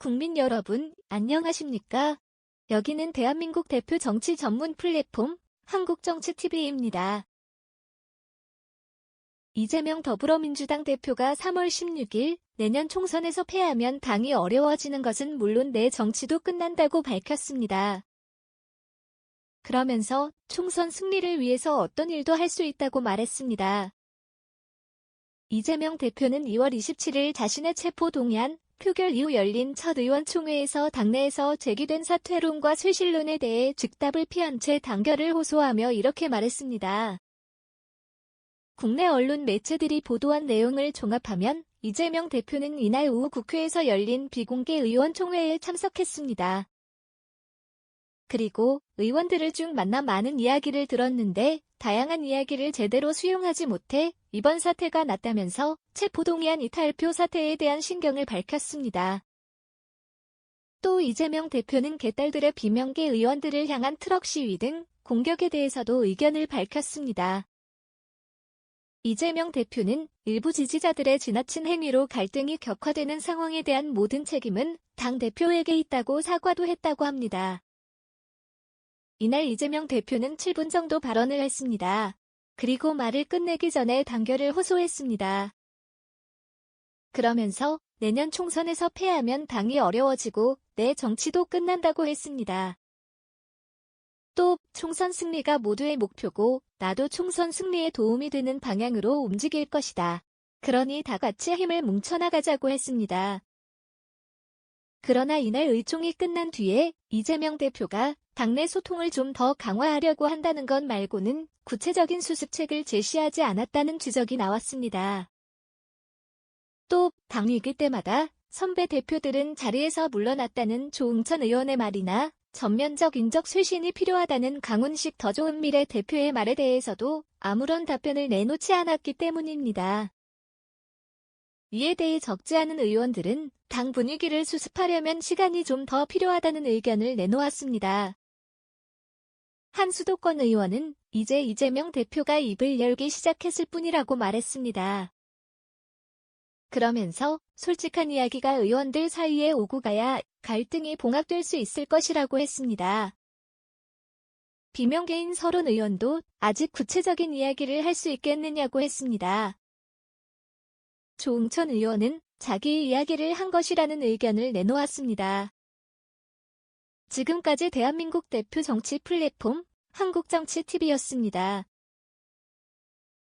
국민 여러분, 안녕하십니까? 여기는 대한민국 대표 정치 전문 플랫폼 한국정치TV입니다. 이재명 더불어민주당 대표가 3월 16일 내년 총선에서 패하면 당이 어려워지는 것은 물론 내 정치도 끝난다고 밝혔습니다. 그러면서 총선 승리를 위해서 어떤 일도 할 수 있다고 말했습니다. 이재명 대표는 2월 27일 자신의 체포동의안 표결 이후 열린 첫 의원총회에서 당내에서 제기된 사퇴론과 쇄신론에 대해 즉답을 피한 채 단결을 호소하며 이렇게 말했습니다. 국내 언론 매체들이 보도한 내용을 종합하면 이재명 대표는 이날 오후 국회에서 열린 비공개 의원총회에 참석했습니다. 그리고 의원들을 쭉 만나 많은 이야기를 들었는데 다양한 이야기를 제대로 수용하지 못해 이번 사태가 났다면서 체포동의안 이탈표 사태에 대한 신경을 밝혔습니다. 또 이재명 대표는 개딸들의 비명계 의원들을 향한 트럭 시위 등 공격에 대해서도 의견을 밝혔습니다. 이재명 대표는 일부 지지자들의 지나친 행위로 갈등이 격화되는 상황에 대한 모든 책임은 당대표에게 있다고 사과도 했다고 합니다. 이날 이재명 대표는 7분 정도 발언을 했습니다. 그리고 말을 끝내기 전에 단결을 호소했습니다. 그러면서 내년 총선에서 패하면 당이 어려워지고 내 정치도 끝난다고 했습니다. 또 총선 승리가 모두의 목표고 나도 총선 승리에 도움이 되는 방향으로 움직일 것이다. 그러니 다 같이 힘을 뭉쳐나가자고 했습니다. 그러나 이날 의총이 끝난 뒤에 이재명 대표가 당내 소통을 좀 더 강화하려고 한다는 것 말고는 구체적인 수습책을 제시하지 않았다는 지적이 나왔습니다. 또 당 위기 때마다 선배 대표들은 자리에서 물러났다는 조응천 의원의 말이나 전면적 인적 쇄신이 필요하다는 강훈식 더 좋은 미래 대표의 말에 대해서도 아무런 답변을 내놓지 않았기 때문입니다. 이에 대해 적지 않은 의원들은 당 분위기를 수습하려면 시간이 좀 더 필요하다는 의견을 내놓았습니다. 한 수도권 의원은 이제 이재명 대표가 입을 열기 시작했을 뿐이라고 말했습니다. 그러면서 솔직한 이야기가 의원들 사이에 오고 가야 갈등이 봉합될 수 있을 것이라고 했습니다. 비명계인 서른 의원도 아직 구체적인 이야기를 할 수 있겠느냐고 했습니다. 조응천 의원은 자기 이야기를 한 것이라는 의견을 내놓았습니다. 지금까지 대한민국 대표 정치 플랫폼 한국정치TV였습니다.